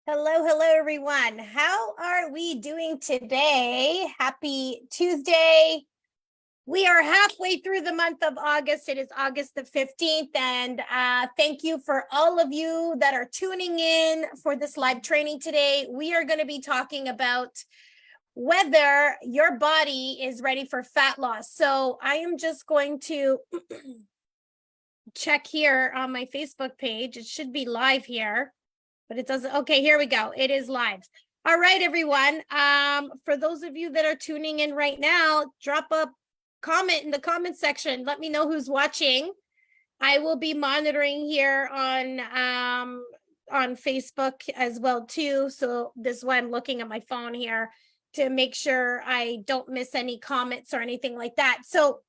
Hello, everyone. How are we doing today? Happy Tuesday. We are halfway through the month of August. It is August the 15th. And thank you for all of you that are tuning in for this live training today. We are going to be talking about whether your body is ready for fat loss. So I am just going to check here on my Facebook page. It should be live here. But it doesn't. Okay, here we go. It is live. All right, everyone. For those of you that are tuning in right now, drop a comment in the comment section. Let me know who's watching. I will be monitoring here on Facebook as well too. So this is why I'm looking at my phone here to make sure I don't miss any comments or anything like that. So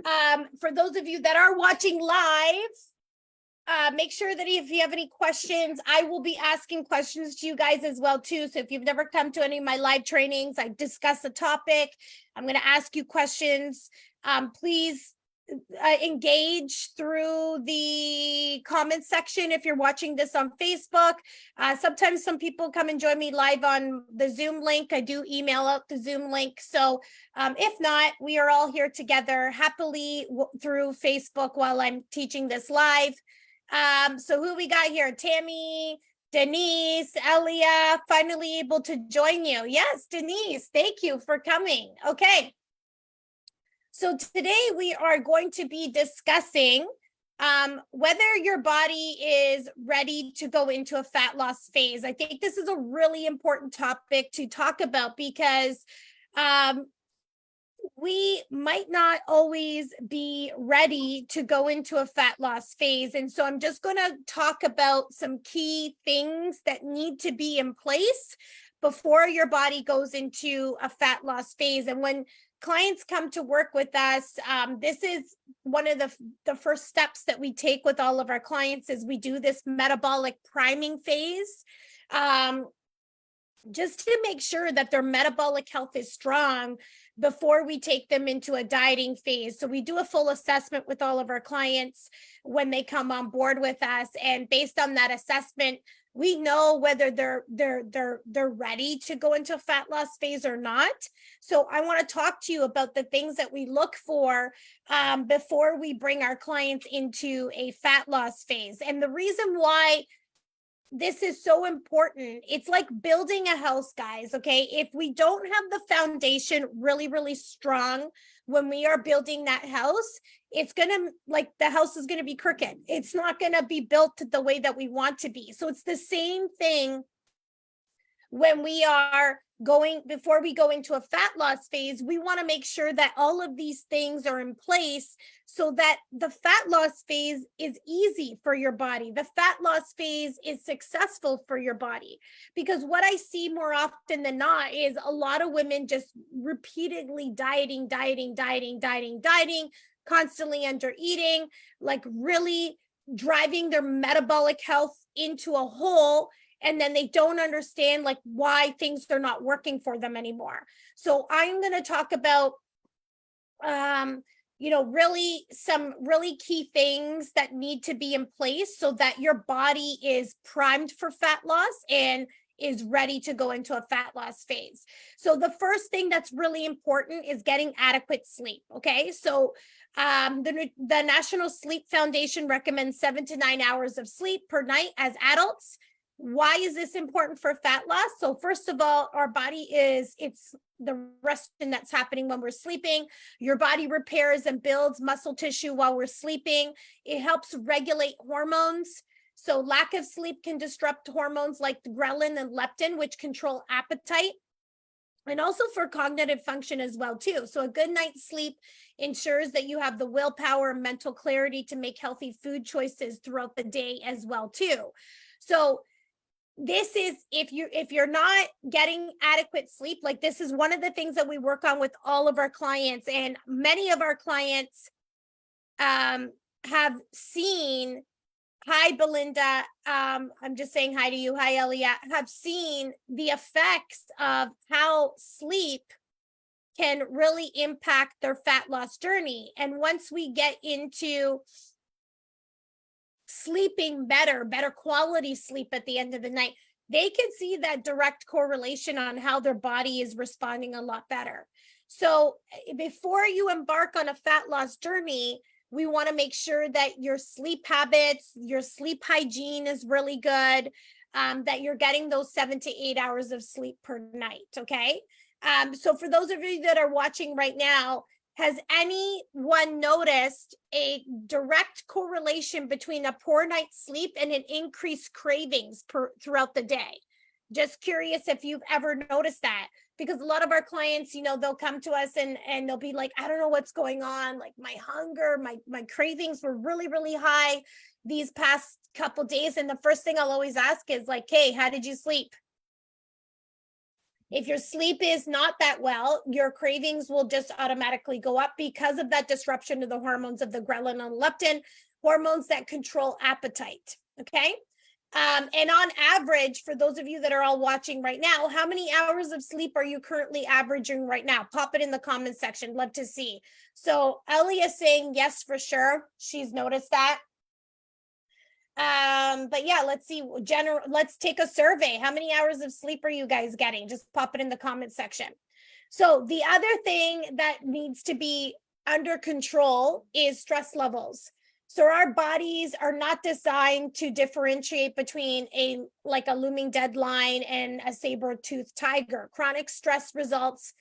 for those of you that are watching live, make sure that if you have any questions, I will be asking questions to you guys as well too. So if you've never come to any of my live trainings, I discuss a topic. I'm going to ask you questions. Please engage through the comment section if you're watching this on Facebook. Sometimes some people come and join me live on the Zoom link. I do email out the Zoom link. So if not, we are all here together happily through Facebook while I'm teaching this live. So who we got here? Tammy, Denise, Elia, finally able to join you. Yes, Denise, thank you for coming. Okay. So today we are going to be discussing whether your body is ready to go into a fat loss phase. I think this is a really important topic to talk about because we might not always be ready to go into a fat loss phase. And so I'm just going to talk about some key things that need to be in place before your body goes into a fat loss phase. And when clients come to work with us, this is one of the first steps that we take with all of our clients is we do this metabolic priming phase. Just to make sure that their metabolic health is strong before we take them into a dieting phase. So we do a full assessment with all of our clients when they come on board with us. And based on that assessment, we know whether they're ready to go into a fat loss phase or not. So I want to talk to you about the things that we look for before we bring our clients into a fat loss phase. And the reason why this is so important. It's like building a house, guys. Okay. If we don't have the foundation really, really strong when we are building that house, it's going to the house is going to be crooked. It's not going to be built the way that we want to be. So it's the same thing when we are before we go into a fat loss phase, we want to make sure that all of these things are in place so that the fat loss phase is easy for your body. The fat loss phase is successful for your body. Because what I see more often than not is a lot of women just repeatedly dieting, constantly under eating, like really driving their metabolic health into a hole. And then they don't understand why things are not working for them anymore. So I'm going to talk about, really some really key things that need to be in place so that your body is primed for fat loss and is ready to go into a fat loss phase. So the first thing that's really important is getting adequate sleep. Okay. So the National Sleep Foundation recommends 7 to 9 hours of sleep per night as adults. Why is this important for fat loss? So first of all, our body it's the resting that's happening when we're sleeping. Your body repairs and builds muscle tissue while we're sleeping. It helps regulate hormones. So lack of sleep can disrupt hormones like ghrelin and leptin, which control appetite. And also for cognitive function as well too. So a good night's sleep ensures that you have the willpower and mental clarity to make healthy food choices throughout the day as well too. So this is if you're not getting adequate sleep, this is one of the things that we work on with all of our clients, and many of our clients have seen. Hi, Belinda. I'm just saying hi to you. Hi, Elia. Have seen the effects of how sleep can really impact their fat loss journey. And once we get into sleeping better quality sleep at the end of the night, they can see that direct correlation on how their body is responding a lot better. So before you embark on a fat loss journey, we want to make sure that your sleep habits, your sleep hygiene is really good, that you're getting those 7 to 8 hours of sleep per night. Okay. So for those of you that are watching right now, has anyone noticed a direct correlation between a poor night's sleep and an increased cravings throughout the day? Just curious if you've ever noticed that, because a lot of our clients, they'll come to us and they'll be like, I don't know what's going on. Like my hunger, my cravings were really, really high these past couple days. And the first thing I'll always ask is like, hey, how did you sleep? If your sleep is not that well, your cravings will just automatically go up because of that disruption to the hormones of the ghrelin and leptin, hormones that control appetite. Okay. And on average, for those of you that are all watching right now, how many hours of sleep are you currently averaging right now? Pop it in the comment section. Love to see. So Ellie is saying yes, for sure. She's noticed that. But yeah, let's see. Let's take a survey. How many hours of sleep are you guys getting? Just pop it in the comment section. So the other thing that needs to be under control is stress levels. So our bodies are not designed to differentiate between a looming deadline and a saber-toothed tiger. Chronic stress results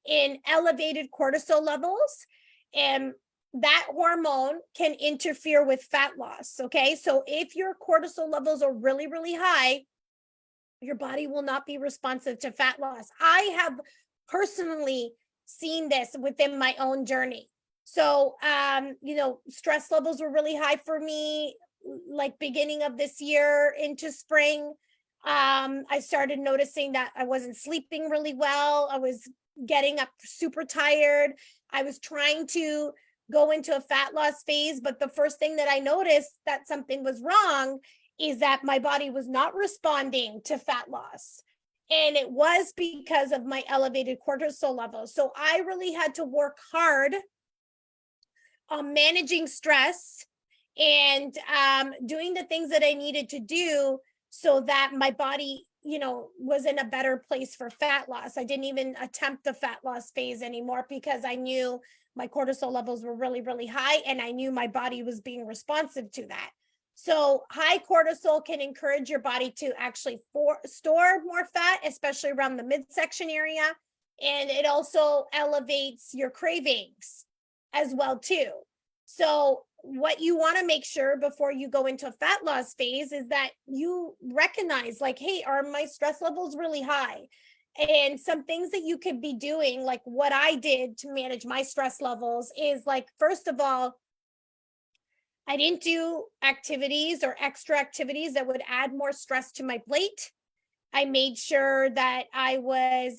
in elevated cortisol levels, and that hormone can interfere with fat loss. Okay. So if your cortisol levels are really, really high, your body will not be responsive to fat loss. I have personally seen this within my own journey. So, stress levels were really high for me, like beginning of this year into spring. I started noticing that I wasn't sleeping really well. I was getting up super tired. I was trying to go into a fat loss phase, but the first thing that I noticed that something was wrong is that my body was not responding to fat loss. And it was because of my elevated cortisol levels. So I really had to work hard on managing stress and doing the things that I needed to do so that my body, was in a better place for fat loss. I didn't even attempt the fat loss phase anymore because I knew my cortisol levels were really, really high, and I knew my body was being responsive to that. So high cortisol can encourage your body to actually store more fat, especially around the midsection area. And it also elevates your cravings as well too. So what you want to make sure before you go into a fat loss phase is that you recognize like, hey, are my stress levels really high? And some things that you could be doing, like what I did to manage my stress levels, is like, first of all, I didn't do activities or extra activities that would add more stress to my plate. I made sure that I was,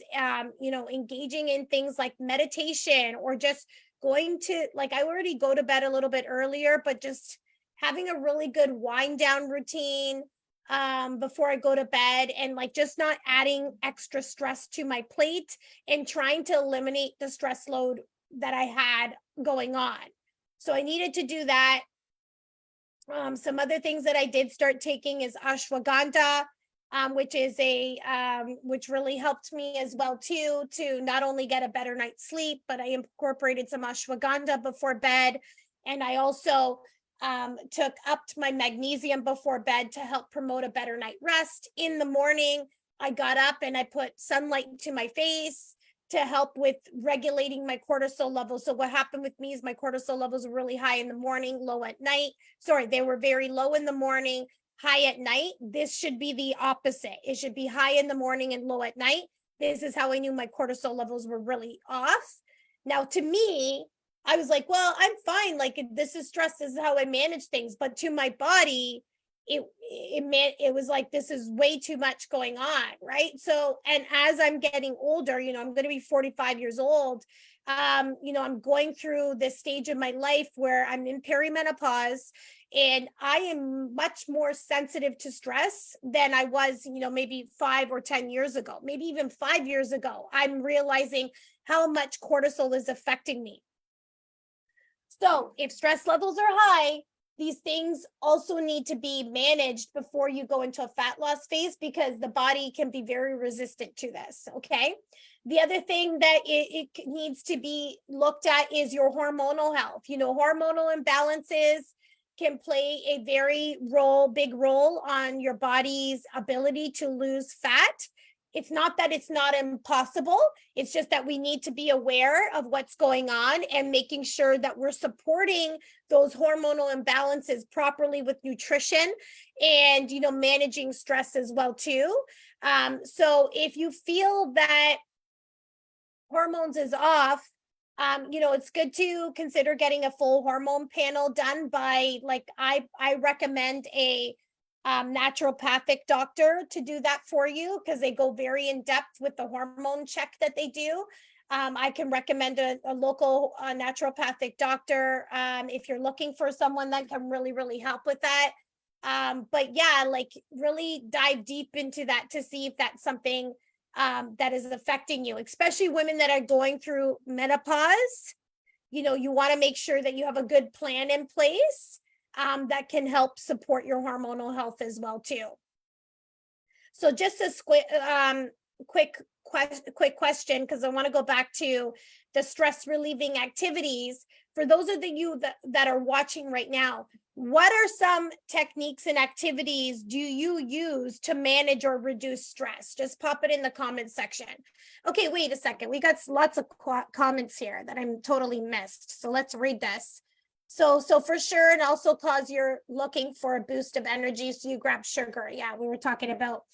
engaging in things like meditation, or just going to, like, I already go to bed a little bit earlier, but just having a really good wind down routine before I go to bed, and like just not adding extra stress to my plate, and trying to eliminate the stress load that I had going on. So I needed to do that. Some other things that I did start taking is ashwagandha, which is which really helped me as well too, to not only get a better night's sleep, but I incorporated some ashwagandha before bed. And I also upped my magnesium before bed to help promote a better night rest. In the morning, I got up and I put sunlight to my face to help with regulating my cortisol levels. So what happened with me is my cortisol levels were really high in the morning, low at night. Sorry, they were very low in the morning, high at night. This should be the opposite. It should be high in the morning and low at night. This is how I knew my cortisol levels were really off. Now, to me, I was like, well, I'm fine. Like, this is stress. This is how I manage things. But to my body, it was like, this is way too much going on, right? So, and as I'm getting older, I'm going to be 45 years old. I'm going through this stage of my life where I'm in perimenopause, and I am much more sensitive to stress than I was, maybe 5 or 10 years ago, maybe even 5 years ago. I'm realizing how much cortisol is affecting me. So if stress levels are high, these things also need to be managed before you go into a fat loss phase, because the body can be very resistant to this. Okay. The other thing that it needs to be looked at is your hormonal health. Hormonal imbalances can play a big role on your body's ability to lose fat. It's not that it's not impossible. It's just that we need to be aware of what's going on and making sure that we're supporting those hormonal imbalances properly with nutrition and, managing stress as well too. So if you feel that hormones is off, it's good to consider getting a full hormone panel done by, like, I recommend a naturopathic doctor to do that for you, because they go very in depth with the hormone check that they do. I can recommend a local naturopathic doctor if you're looking for someone that can really, really help with that. But yeah, like, really dive deep into that to see if that's something that is affecting you, especially women that are going through menopause. You want to make sure that you have a good plan in place that can help support your hormonal health as well too. So just a quick question, because I want to go back to the stress relieving activities. For those of you that are watching right now, what are some techniques and activities do you use to manage or reduce stress? Just pop it in the comments section. Okay, wait a second. We got lots of comments here that I'm totally missed. So let's read this. So for sure, and also cause you're looking for a boost of energy, so you grab sugar. Yeah, we were talking about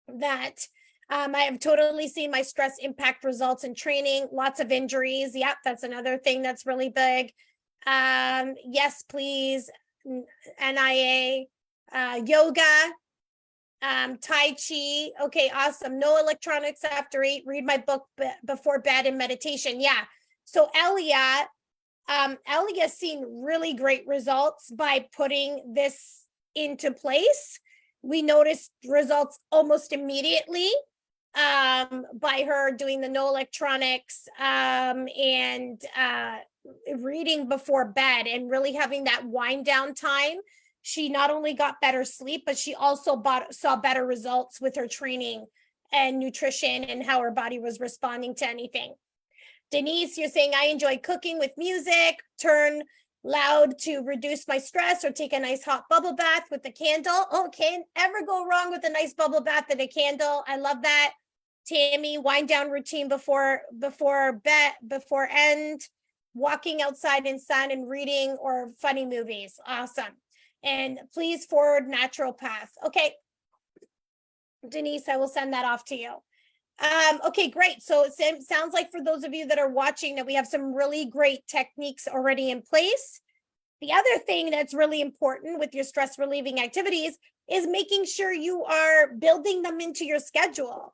that. I have totally seen my stress impact results in training, lots of injuries. Yep, that's another thing that's really big. Yes, please. NIA, yoga, Tai Chi. Okay, awesome. No electronics after 8. Read my book before bed and meditation. Yeah. So Elia's seen really great results by putting this into place. We noticed results almost immediately by her doing the no electronics and reading before bed and really having that wind down time. She not only got better sleep, but she also saw better results with her training and nutrition and how her body was responding to anything. Denise, you're saying, I enjoy cooking with music, turn loud to reduce my stress, or take a nice hot bubble bath with a candle. Oh, can't ever go wrong with a nice bubble bath and a candle. I love that. Tammy, wind down routine before bed, before end, walking outside in sun and reading or funny movies. Awesome. And please forward naturopath. Okay, Denise, I will send that off to you. Okay, great. So it sounds like for those of you that are watching that we have some really great techniques already in place. The other thing that's really important with your stress relieving activities is making sure you are building them into your schedule.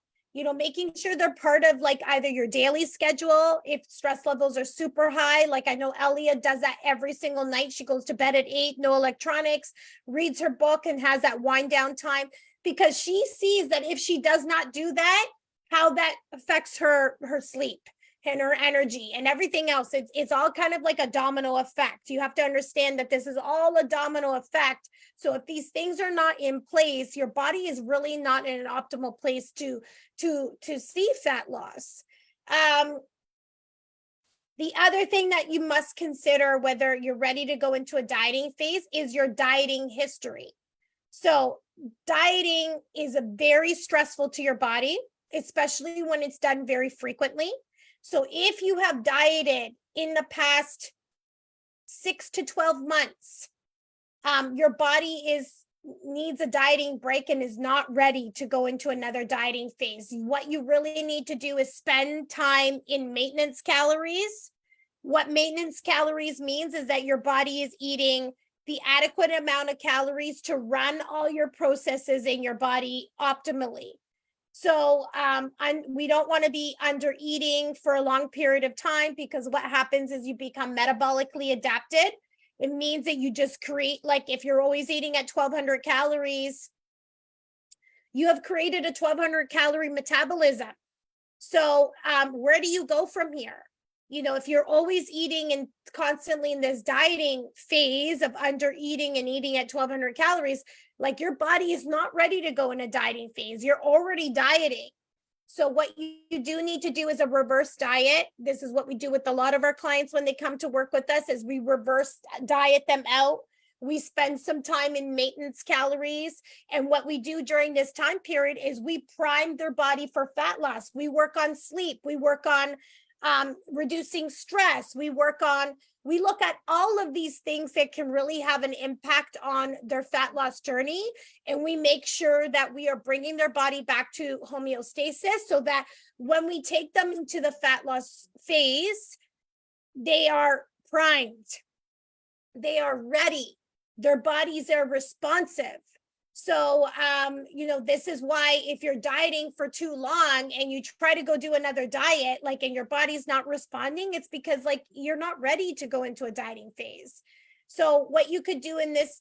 Making sure they're part of, like, either your daily schedule if stress levels are super high. Like, I know Elia does that every single night. She goes to bed at 8, no electronics, reads her book, and has that wind down time, because she sees that if she does not do that, how that affects her sleep and her energy and everything else. It's all kind of like a domino effect. You have to understand that this is all a domino effect. So if these things are not in place, your body is really not in an optimal place to see fat loss. The other thing that you must consider, whether you're ready to go into a dieting phase, is your dieting history. So dieting is very stressful to your body, especially when it's done very frequently. So if you have dieted in the past 6 to 12 months, your body needs a dieting break and is not ready to go into another dieting phase. What you really need to do is spend time in maintenance calories. What maintenance calories means is that your body is eating the adequate amount of calories to run all your processes in your body optimally. So we don't want to be under eating for a long period of time, because what happens is you become metabolically adapted. It means that you just create, like, if you're always eating at 1,200 calories, you have created a 1,200 calorie metabolism. So where do you go from here? if you're always eating and constantly in this dieting phase of under eating and eating at 1200 calories, like your body is not ready to go in a dieting phase. You're already dieting. So what you do need to do is a reverse diet. This is what we do with a lot of our clients when they come to work with us, is we reverse diet them out. We spend some time in maintenance calories. And what we do during this time period is we prime their body for fat loss. We work on sleep. We work on reducing stress. We look at all of these things that can really have an impact on their fat loss journey. And we make sure that we are bringing their body back to homeostasis so that when we take them into the fat loss phase, they are primed. They are ready. Their bodies are responsive. So, this is why if you're dieting for too long and you try to go do another diet, like, and your body's not responding, it's because like you're not ready to go into a dieting phase. So what you could do in this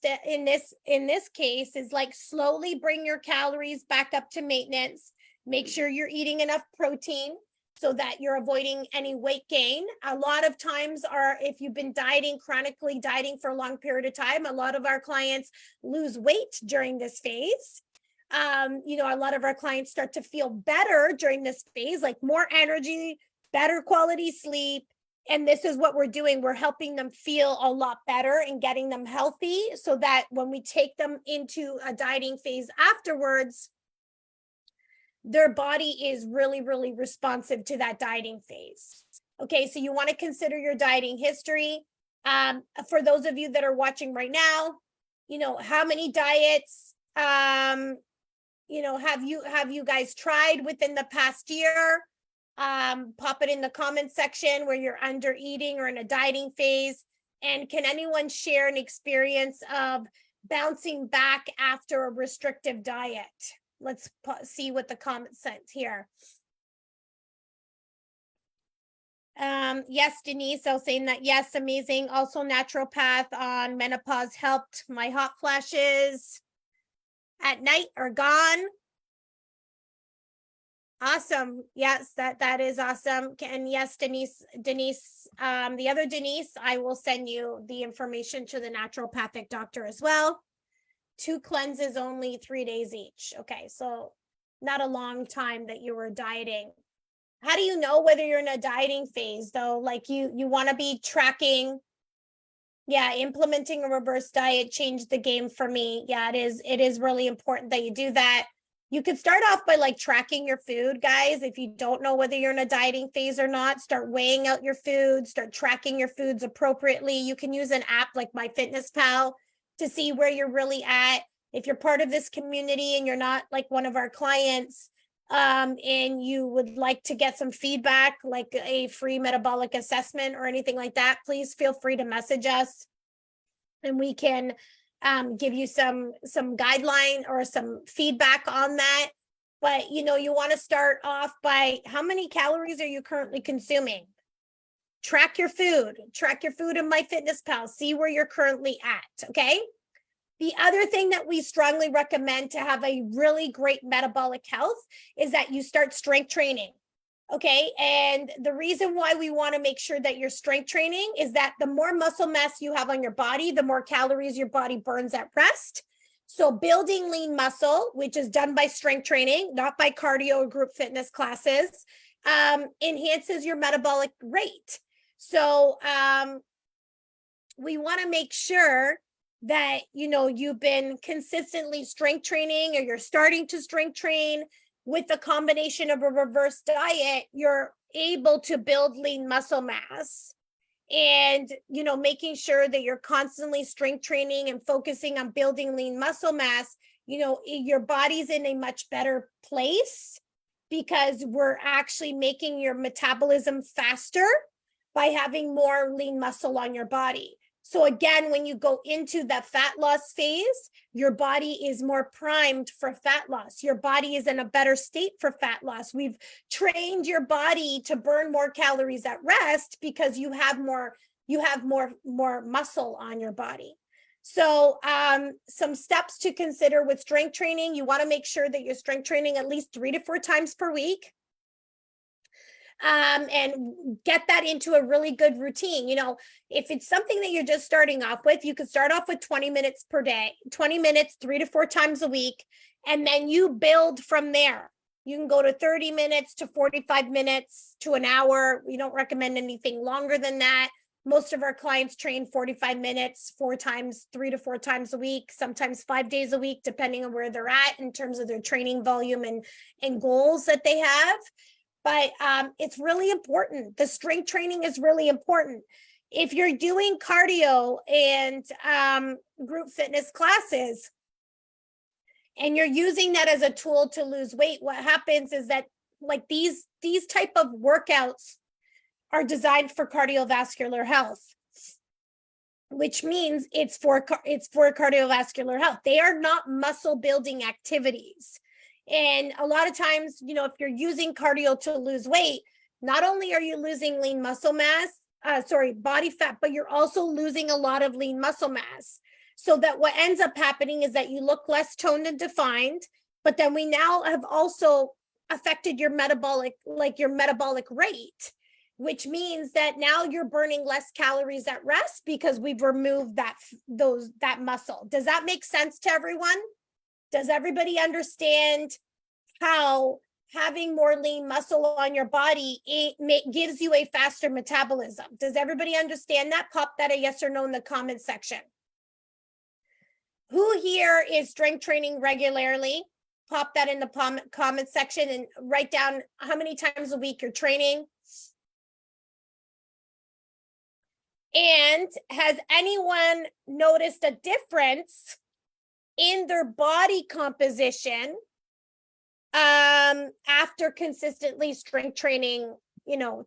case is like slowly bring your calories back up to maintenance. Make sure you're eating enough protein so that you're avoiding any weight gain. A lot of times if you've been chronically dieting for a long period of time, a lot of our clients lose weight during this phase. A lot of our clients start to feel better during this phase, like more energy, better quality sleep. And this is what we're doing. We're helping them feel a lot better and getting them healthy so that when we take them into a dieting phase afterwards, their body is really, really responsive to that dieting phase. Okay, so you want to consider your dieting history. For those of you that are watching right now, how many diets, have you guys tried within the past year? Pop it in the comment section where you're under eating or in a dieting phase. And can anyone share an experience of bouncing back after a restrictive diet? Let's see what the comments sent here. Yes, Denise, I was saying that. Yes, amazing. Also, naturopath on menopause helped. My hot flashes at night are gone. Awesome. Yes, that is awesome. And yes, Denise, the other Denise, I will send you the information to the naturopathic doctor as well. 2 cleanses, only 3 days each. Okay, so not a long time that you were dieting. How do you know whether you're in a dieting phase though? Like you want to be tracking. Yeah, implementing a reverse diet changed the game for me. Yeah, it is really important that you do that. You could start off by like tracking your food, guys. If you don't know whether you're in a dieting phase or not, start weighing out your food, start tracking your foods appropriately. You can use an app like MyFitnessPal to see where you're really at. If you're part of this community and you're not like one of our clients, and you would like to get some feedback, like a free metabolic assessment or anything like that, please feel free to message us and we can give you some guideline or some feedback on that. But you want to start off by how many calories are you currently consuming? Track your food in MyFitnessPal, see where you're currently at. Okay. The other thing that we strongly recommend to have a really great metabolic health is that you start strength training. Okay. And the reason why we want to make sure that you're strength training is that the more muscle mass you have on your body, the more calories your body burns at rest. So building lean muscle, which is done by strength training, not by cardio or group fitness classes, enhances your metabolic rate. So we want to make sure that, you've been consistently strength training or you're starting to strength train. With the combination of a reverse diet, you're able to build lean muscle mass. And, making sure that you're constantly strength training and focusing on building lean muscle mass, your body's in a much better place because we're actually making your metabolism faster by having more lean muscle on your body. So again, when you go into the fat loss phase, your body is more primed for fat loss. Your body is in a better state for fat loss. We've trained your body to burn more calories at rest because you have more muscle on your body. So some steps to consider with strength training: you want to make sure that you're strength training at least 3 to 4 times per week. and get that into a really good routine. If it's something that you're just starting off with, you could start off with 20 minutes per day, 20 minutes, 3 to 4 times a week, and then you build from there. You can go to 30 minutes to 45 minutes to an hour. We don't recommend anything longer than that. Most of our clients train 45 minutes, 3 to 4 times a week, sometimes 5 days a week, depending on where they're at in terms of their training volume and goals that they have. But it's really important. The strength training is really important. If you're doing cardio and group fitness classes, and you're using that as a tool to lose weight, what happens is that like these type of workouts are designed for cardiovascular health, which means it's for cardiovascular health. They are not muscle building activities. And a lot of times, if you're using cardio to lose weight, not only are you losing lean muscle mass, body fat, but you're also losing a lot of lean muscle mass. So that what ends up happening is that you look less toned and defined, but then we now have also affected your metabolic rate, which means that now you're burning less calories at rest because we've removed that muscle. Does that make sense to everyone? Does everybody understand how having more lean muscle on your body gives you a faster metabolism? Does everybody understand that? Pop that a yes or no in the comment section. Who here is strength training regularly? Pop that in the comment section and write down how many times a week you're training. And has anyone noticed a difference in their body composition after consistently strength training,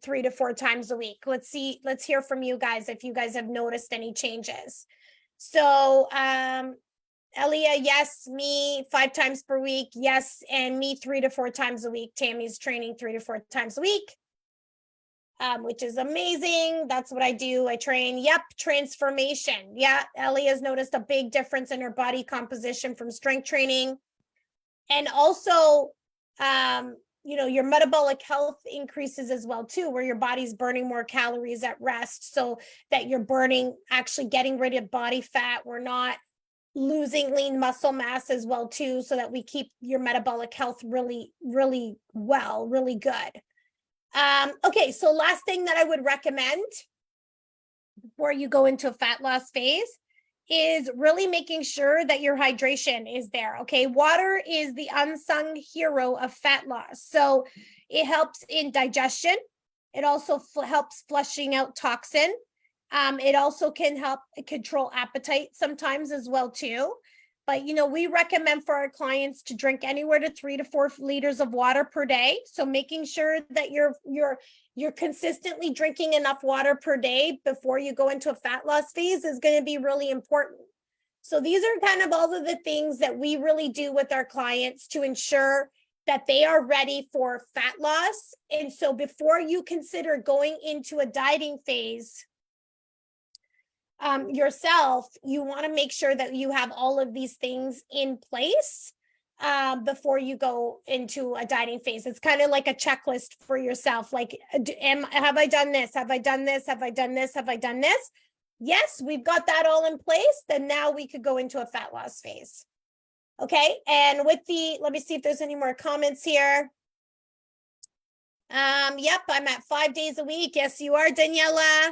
3 to 4 times a week? Let's hear from you guys if you guys have noticed any changes. So Elia, yes. Me 5 times per week, yes. And me 3 to 4 times a week. Tammy's training 3 to 4 times a week, which is amazing. That's what I do. I train. Yep. Transformation. Yeah. Elia's noticed a big difference in her body composition from strength training. And also, your metabolic health increases as well too, where your body's burning more calories at rest, so that you're actually getting rid of body fat. We're not losing lean muscle mass as well too, so that we keep your metabolic health really, really well, really good. Okay, so last thing that I would recommend before you go into a fat loss phase is really making sure that your hydration is there. Okay, water is the unsung hero of fat loss. So it helps in digestion. It also helps flushing out toxin. It also can help control appetite sometimes as well too. But we recommend for our clients to drink anywhere to 3 to 4 liters of water per day. So making sure that you're consistently drinking enough water per day before you go into a fat loss phase is going to be really important. So these are kind of all of the things that we really do with our clients to ensure that they are ready for fat loss. And so before you consider going into a dieting phase yourself, you want to make sure that you have all of these things in place before you go into a dieting phase. It's kind of like a checklist for yourself. Like, have I done this? Have I done this? Have I done this? Have I done this? Yes, we've got that all in place. Then now we could go into a fat loss phase. Okay. And let me see if there's any more comments here. Yep, I'm at 5 days a week. Yes, you are, Daniela.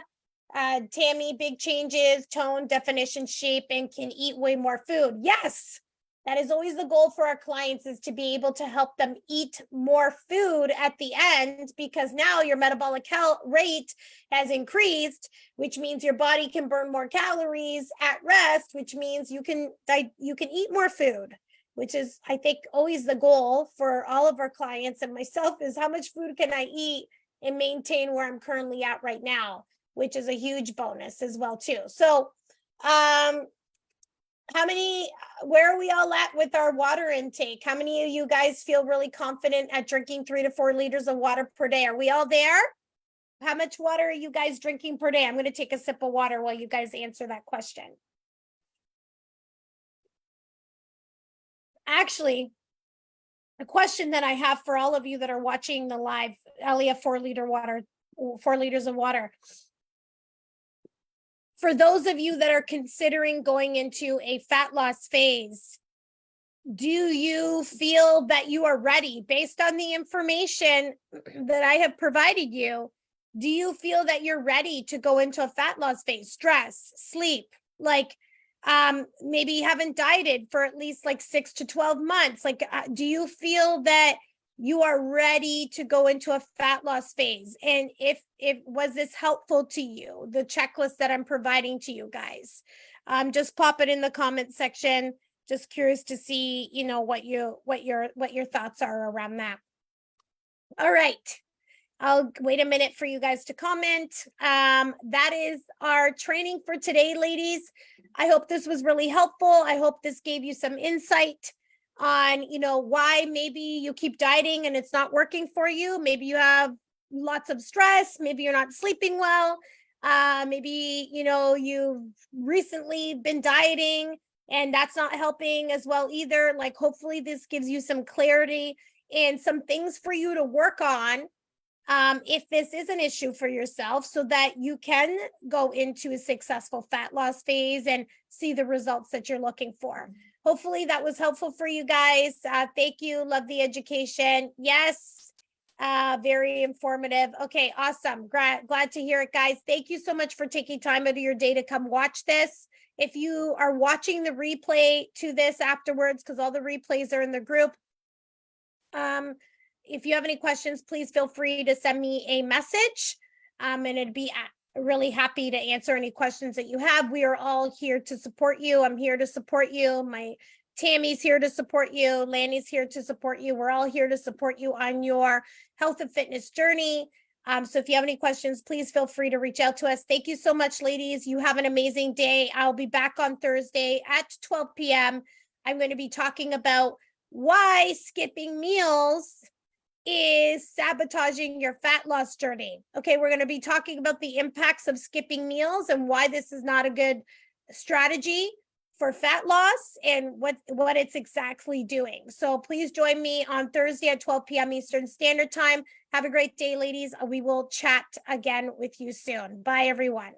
Tammy, big changes, tone, definition, shape, and can eat way more food. Yes, that is always the goal for our clients, is to be able to help them eat more food at the end, because now your metabolic health rate has increased, which means your body can burn more calories at rest, which means you can eat more food, which is, I think, always the goal for all of our clients and myself, is how much food can I eat and maintain where I'm currently at right now, which is a huge bonus as well too. So where are we all at with our water intake? How many of you guys feel really confident at drinking 3 to 4 liters of water per day? Are we all there? How much water are you guys drinking per day? I'm going to take a sip of water while you guys answer that question. Actually, A question that I have for all of you that are watching the live, Elia 4 water, 4 liters of water. For those of you that are considering going into a fat loss phase, do you feel that you are ready based on the information that I have provided you? Do you feel that you're ready to go into a fat loss phase? Stress, sleep, like maybe you haven't dieted for at least like 6 to 12 months. Like, do you feel that you are ready to go into a fat loss phase? And if was this helpful to you, the checklist that I'm providing to you guys? Just pop it in the comment section. Just curious to see, you know, what your thoughts are around that. All right. I'll wait a minute for you guys to comment. That is our training for today, ladies. I hope this was really helpful. I hope this gave you some insight on, you know, why maybe you keep dieting and it's not working for you. Maybe you have lots of stress. Maybe you're not sleeping well. Maybe, you know, you've recently been dieting and that's not helping as well either. Like, hopefully this gives you some clarity and some things for you to work on if this is an issue for yourself, so that you can go into a successful fat loss phase and see the results that you're looking for. Hopefully that was helpful for you guys. Thank you. Love the education. Yes. Very informative. Okay, awesome. Glad to hear it, guys. Thank you so much for taking time out of your day to come watch this. If you are watching the replay to this afterwards, because all the replays are in the group, if you have any questions, please feel free to send me a message, and it'd be really happy to answer any questions that you have. We are all here to support you. I'm here to support you. My Tammy's here to support you. Lanny's here to support you. We're all here to support you on your health and fitness journey. So if you have any questions, please feel free to reach out to us. Thank you so much, ladies. You have an amazing day. I'll be back on Thursday at 12 p.m. I'm going to be talking about why skipping meals is sabotaging your fat loss journey. Okay, we're going to be talking about the impacts of skipping meals and why this is not a good strategy for fat loss and what it's exactly doing. So please join me on Thursday at 12 p.m. Eastern Standard Time. Have a great day, ladies. We will chat again with you soon. Bye, everyone.